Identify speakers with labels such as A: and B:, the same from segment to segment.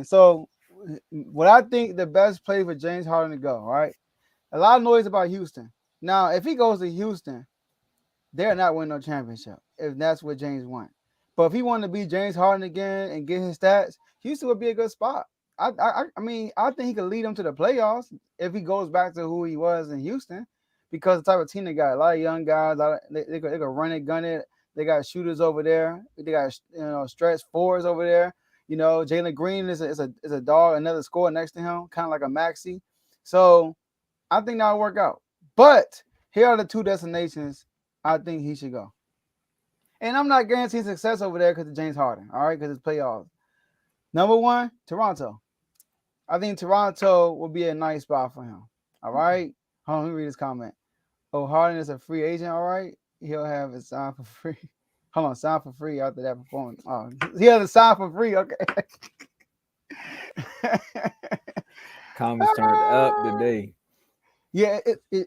A: So, what I think the best place for James Harden to go, all right? A lot of noise about Houston. Now, if he goes to Houston, they're not winning no championship if that's what James wants. But if he wanted to be James Harden again and get his stats, Houston would be a good spot. I mean, I think he could lead them to the playoffs if he goes back to who he was in Houston, because the type of team they got, a lot of young guys, they could run it, gun it. They got shooters over there. They got stretch fours over there. Jalen Green is a dog, another scorer next to him, kind of like a Maxi. So I think that'll work out. But here are the two destinations I think he should go. And I'm not guaranteeing success over there because of James Harden, all right, because it's playoffs. Number one, Toronto. I think Toronto will be a nice spot for him, all right? Hold on, let me read this comment. Oh, Harden is a free agent, all right? He'll have it signed for free. Hold on, sign for free after that performance. Oh, he has a sign for free, okay.
B: Comments turned up today.
A: Yeah,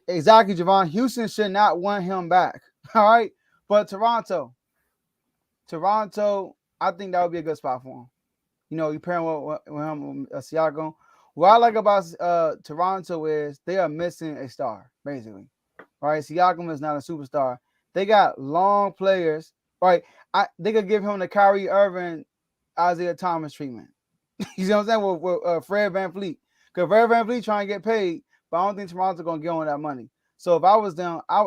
A: exactly, Javon. Houston should not want him back, all right? But Toronto, I think that would be a good spot for him. You pair him with him, Siakam. What I like about Toronto is they are missing a star, basically. All right, Siakam is not a superstar. They got long players. Right, they could give him the Kyrie Irving, Isaiah Thomas treatment. You see what I'm saying? With Fred VanVleet. Because Fred VanVleet trying to get paid, but I don't think Toronto going to get on that money. So if I was them, I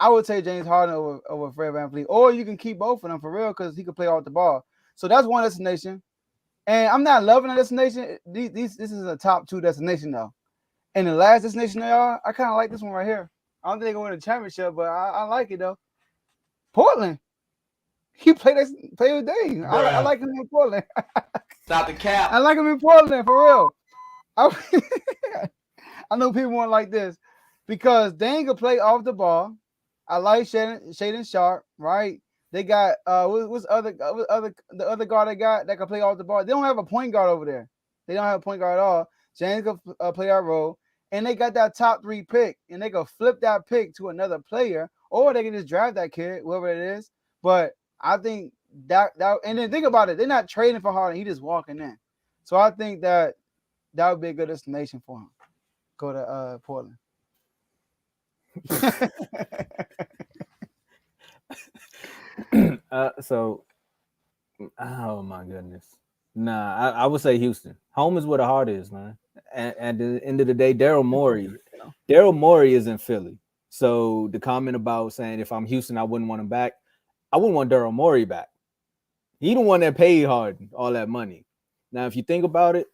A: would take James Harden over Fred VanVleet. Or you can keep both of them for real because he could play off the ball. So that's one destination. And I'm not loving the destination. This is a top two destination, though. And the last destination they are, I kind of like this one right here. I don't think they're going to win a championship, but I like it, though. Portland. He played with Dave. I like him in Portland.
C: Stop the cap.
A: I like him in Portland, for real. I know people won't like this because they ain't gonna play off the ball. I like Shaden Sharp, right? They got what's the other guard they got that can play off the ball. They don't have a point guard over there. They don't have a point guard at all. James can play that role, and they got that top 3 pick, and they can flip that pick to another player, or they can just draft that kid, whoever it is. But I think that and then think about it, they're not trading for Harden. He just walking in. So I think that would be a good destination for him. Go to Portland.
B: So, oh my goodness. Nah, I would say Houston. Home is where the heart is, man. And at the end of the day, Daryl Morey is in Philly. So the comment about saying if I'm Houston, I wouldn't want him back. I wouldn't want Daryl Morey back. He the one that paid Harden all that money. Now, if you think about it,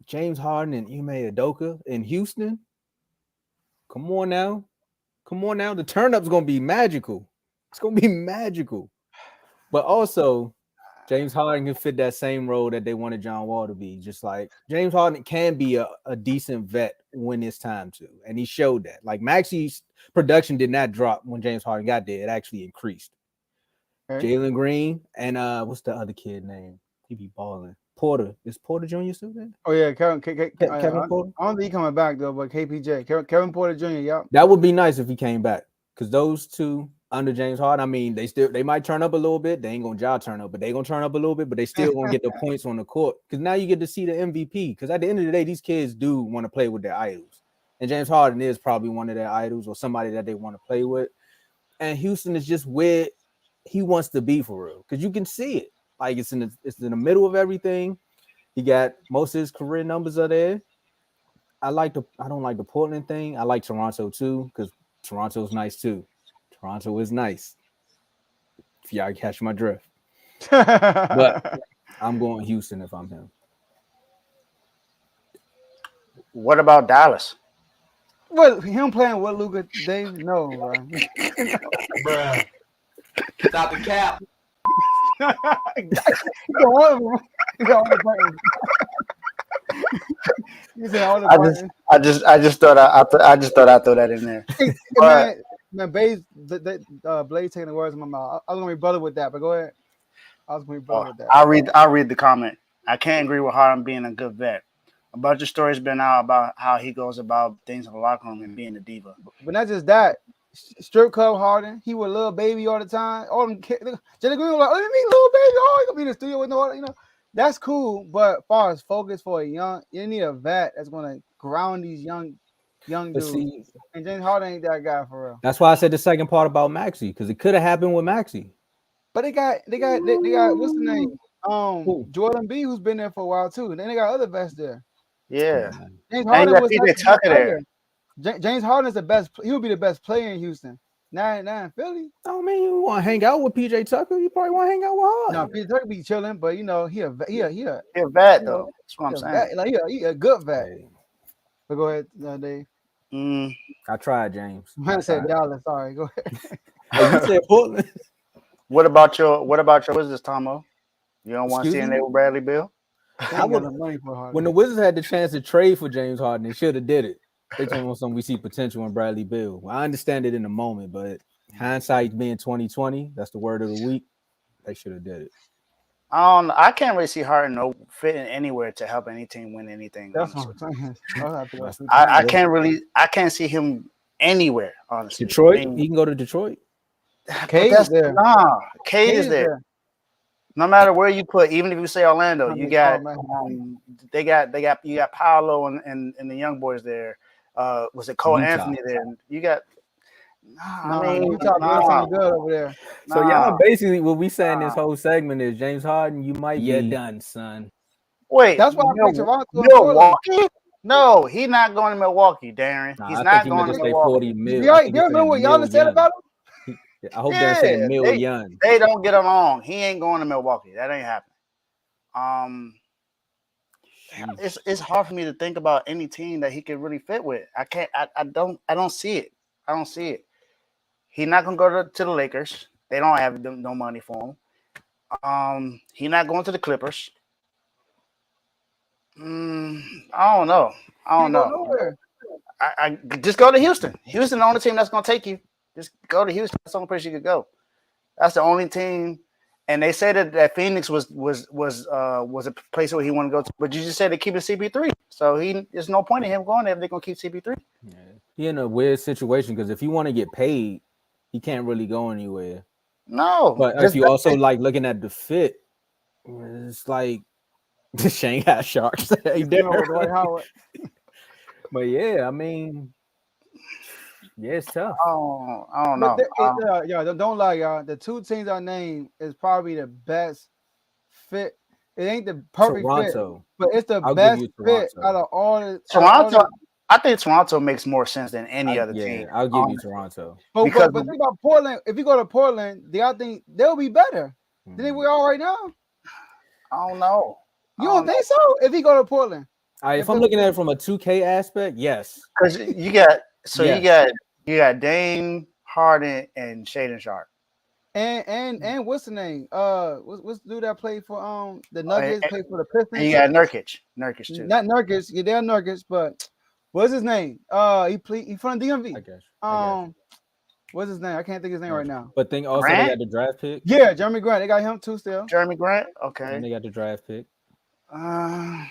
B: James Harden and Ime Udoka in Houston, come on now. The turn-up's going to be magical. It's going to be magical. But also, James Harden can fit that same role that they wanted John Wall to be. Just like James Harden can be a decent vet when it's time to. And he showed that. Like Maxi's production did not drop when James Harden got there. It actually increased. Okay. Jalen Green and what's the other kid name? He be balling. Porter. Is Porter Jr. still there?
A: Oh, yeah. Kevin Porter? I don't think he's coming back, though, but KPJ. Kevin Porter Jr., yeah.
B: That would be nice if he came back. Because those two under James Harden, I mean, they might turn up a little bit. They ain't going to turn up, but they going to turn up a little bit, but they still going to get the points on the court. Because now you get to see the MVP. Because at the end of the day, these kids do want to play with their idols. And James Harden is probably one of their idols or somebody that they want to play with. And Houston is just where he wants to be for real. Because you can see it. Like it's in the middle of everything. He got most of his career numbers are there. I don't like the Portland thing. I like Toronto too, because Toronto's nice too. Toronto is nice. If y'all catch my drift. But I'm going Houston if I'm him.
D: What about Dallas?
A: Well, him playing with Luka, Dave? No, bro.
C: Bruh. Stop the cap.
D: I just thought I'd throw that in there.
A: Man, Blaze taking the words in my mouth. I was gonna rebuttal with that, but go ahead. I was gonna rebuttal with that.
D: I'll read the comment. I can't agree with Harden being a good vet. A bunch of stories been out about how he goes about things in the locker room and being a diva.
A: But not just that. Strip club Harden, he was a little baby all the time. All them Jalen Green was like, "Oh, you mean little baby? Oh, he gonna be in the studio with no, That's cool, but as far as focus for a young, you need a vet that's gonna ground these young
B: But
A: dudes.
B: see,
A: And James Harden ain't that guy for real.
B: that's why I said the second part about Maxi, because it could have happened with Maxi.
A: But they got what's the name?
B: Who?
A: Jordan B, who's been there for a while too. Then they got other vets there.
D: Yeah.
A: James
D: And you
A: Harden
D: got
A: was not
D: PJ
A: the best
D: Tucker there.
A: player. James Harden is the best. He would be the best player in Houston. Now in Philly.
B: I mean, you want to hang out with PJ Tucker? You probably want to hang out with
A: No,
B: Harden.
A: PJ Tucker be chilling, but he a
D: He a vet
A: you
D: though.
A: know,
D: That's what I'm
A: he a
D: saying.
A: vet, like he a good vet.
B: Hey,
A: But go ahead, Dave.
B: I tried, James.
A: I
B: I
A: said
B: tried.
A: Dallas. Sorry, go ahead.
B: Oh, you said Portland?
D: What about your what's this, Tomo? You don't want to
B: Excuse
D: see in
B: me?
D: there with Bradley Bill?
A: They
B: I
A: ain't got
B: would.
A: no money for Harden.
B: When the Wizards had the chance to trade for James Harden, they should have did it. They told him something. We see potential in Bradley Beal. Well, I understand it in the moment, but hindsight being 2020, that's the word of the week. They should have did it.
D: I can't really see Harden fitting anywhere to help any team win anything.
A: That's
D: Honestly.
A: what I'm saying. I'll have to go
B: That's-
A: see
D: I can't see him anywhere. Honestly,
B: Detroit,
D: I mean,
B: he can go to Detroit.
D: but
A: Cade
D: that's
A: there.
D: Cade is there. No matter where you put, even if you say Orlando, you got you got Paolo and the young boys there. Was it Cole
B: Utah.
D: Anthony there? You got
A: Utah doing something good over there.
B: So y'all basically what we saying this whole segment is James Harden, you might be done, son.
D: Wait,
A: That's why I picked Toronto and Portland.
D: Milwaukee? No, he's not going to Milwaukee, Darren.
B: Nah,
D: He's
B: I
D: not
B: think he
D: going
B: meant
D: to
B: to say
D: Milwaukee.
B: 40 mil.
A: You
B: I think he
A: remember
B: said
A: what Giannis said
B: million.
A: about him?
B: I hope Darren said a million.
D: They don't get along. He ain't going to Milwaukee. That ain't happening. It's hard for me to think about any team that he could really fit with. I can't. I don't see it. I don't see it. He's not gonna go to the Lakers. They don't have no money for him. He's not going to the Clippers. I don't know. I don't know.
A: Nowhere.
D: I just go to Houston. Houston, the only team that's gonna take you. Just go to Houston. That's the only place you could go. That's the only team. And they said that Phoenix was a place where he wanted to go to, but you just said they're keeping CP3. So there's no point in him going there if they're gonna keep CP3.
B: Yeah. He in a weird situation because if you want to get paid, he can't really go anywhere.
D: No,
B: but if you also like looking at the fit, it's like the Shanghai Sharks.
A: Dwight Howard.
B: But yeah, I mean, yeah, it's tough.
D: Oh, I don't know.
A: Don't lie, y'all. The two teams I named is probably the best fit. It ain't the perfect
B: Toronto.
A: fit, but it's the
B: I'll
A: best
B: give you
A: fit
B: Toronto.
A: out of all the
D: Toronto. I think Toronto makes more sense than any other
B: Yeah,
D: team.
B: I'll give you Toronto.
A: But think about Portland. If you go to Portland, I think they'll be better than we are right now.
D: I don't know.
A: You don't think so? If you go to Portland,
B: if I'm looking at it from a 2K aspect, yes.
D: Because you got Dame, Harden, and Shaden Sharp.
A: And what's the name? What's the dude that played for the Nuggets? Played for the Pistons.
D: And you got Nurkic too.
A: Not Nurkic. Yeah, they're Nurkic, but what's his name? He from DMV.
B: I guess.
A: What's his name? I can't think of his name right now.
B: But think also
D: Grant?
B: they got the draft pick.
A: Yeah, Jeremy Grant. They got him too still.
D: Jeremy Grant. Okay.
B: And they got the draft pick.
A: I'm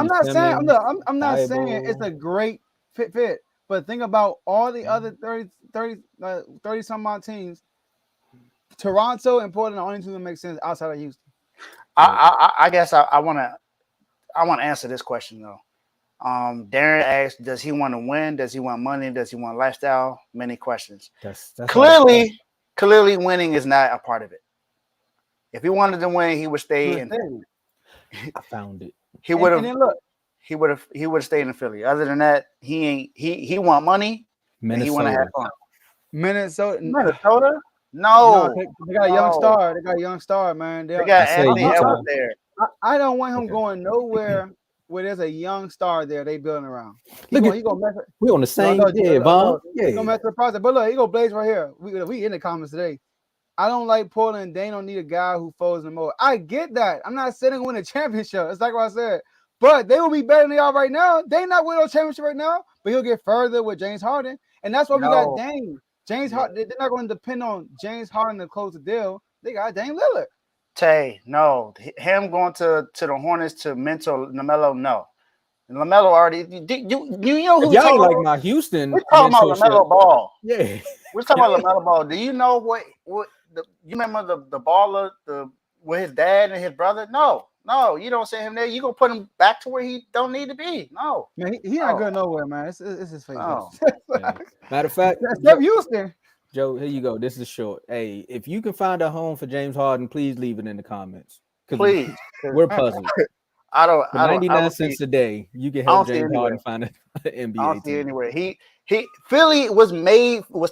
A: not saying it's a great fit, but think about all the other 30 some odd teams. Toronto and Portland are the only two that make sense outside of Houston.
D: I guess I want to answer this question though. Darren asked, does he want to win? Does he want money? Does he want lifestyle? Many questions.
B: That's
D: clearly winning is not a part of it. If he wanted to win, he would stay in.
B: I found it.
D: He would have stayed in Philly. Other than that, he want money.
B: Minnesota.
D: He want to have fun.
A: Minnesota?
D: No,
A: they got a young star. They got a young star, man.
D: They got Anthony Edwards there.
A: I don't want him going nowhere where there's a young star there. They building around. He gonna mess it.
B: We on the same Vaughn.
A: Yeah, he gonna mess the process. But look, he gonna blaze right here. We in the comments today. I don't like Portland. They don't need a guy who folds them over. I get that. I'm not saying to win a championship. It's like what I said. But they will be better than they are right now. They not winning a championship right now, but he'll get further with James Harden. And that's why we got Dame. James Harden, they're not going to depend on James Harden to close the deal. They got Dame Lillard.
D: Tay, no. Him going to the Hornets to mentor LaMelo, no. And LaMelo already, you know who
B: y'all like my Houston.
D: We're talking about LaMelo Ball.
B: Yeah.
D: We're talking about LaMelo Ball. Do you know what you remember the baller with his dad and his brother? No. No, you don't send him there. You gonna put him back to where he don't need to be. No,
A: Man, he not
D: no,
A: good nowhere, man. It's his face.
D: no.
B: Yeah. Matter of fact,
A: Except Houston.
B: Joe, here you go. This is short. Hey, if you can find a home for James Harden, please leave it in the comments because
D: Please,
B: we're puzzled.
D: I don't,
B: For
D: I don't, I
B: 99
D: don't see,
B: cents a day, you can
D: I
B: help
D: don't see
B: James Harden
D: anywhere.
B: find an
D: I
B: NBA
D: don't see
B: team.
D: anywhere. He Philly was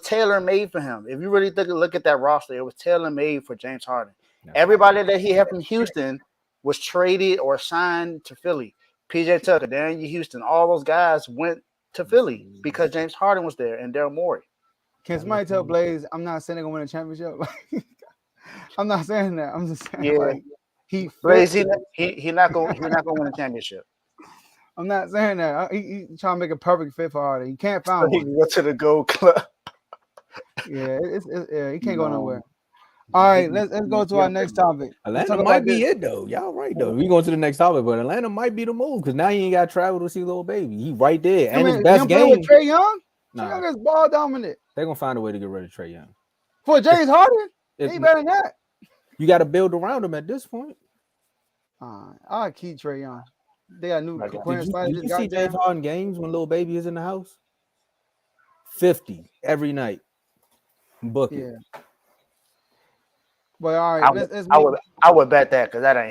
D: tailor made for him. If you really look at that roster, it was tailor made for James Harden.
B: No.
D: Everybody that he had from Houston was traded or signed to Philly. PJ Tucker, Daniel Houston, all those guys went to Philly because James Harden was there and Daryl Morey.
A: Can somebody tell Blaze I'm not saying they're gonna win a championship? I'm not saying that. I'm just saying
D: Yeah,
A: like he
D: Blaze,
A: fits.
D: he not gonna win a championship.
A: I'm not saying that. He trying to make a perfect fit for Harden. He can't
D: So
A: find
D: he
A: one.
D: can go to the Gold Club.
A: Yeah, he can't go
D: No.
A: nowhere. All right, let's go to our next topic. Let's
B: Atlanta
A: talk
B: might
A: about
B: be
A: this.
B: it though. Y'all right though. We going to the next topic, but Atlanta might be the move because now he ain't got to travel to see little baby. He right there, and his
A: Him
B: best
A: playing with
B: game.
A: Trey Young. Trey
B: Nah,
A: Young is ball dominant
B: they're gonna find a way to get rid of Trey Young.
A: for James Harden.
B: If
A: He better than that.
B: you got to build around him at this point.
A: I'll keep Trey Young. They got new Quinn Snyder
B: Did
A: just
B: you
A: got
B: see
A: there.
B: James Harden games when little baby is in the house? 50 every night. Book it.
A: Yeah. But all right, let's
D: I would bet that because that ain't